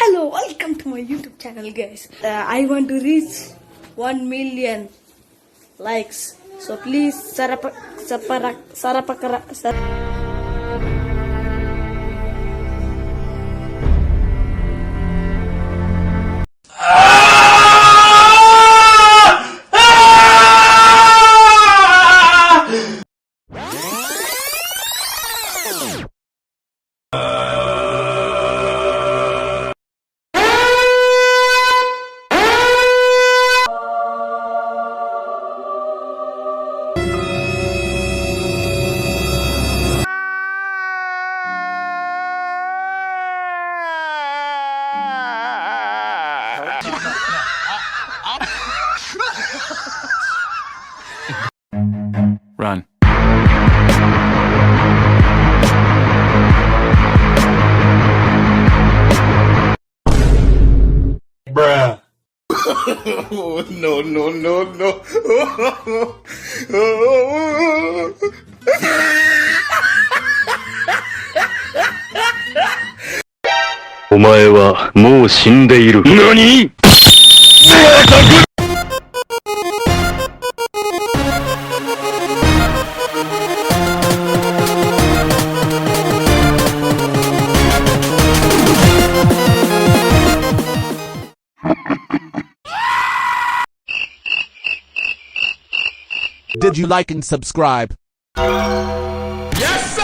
Hello, welcome to my YouTube channel, guys. I want to reach 1 million likes. So please, Run. Bruh. No, no, no, no. お前はもう死んでいる。何？ Did you like and subscribe? Yes,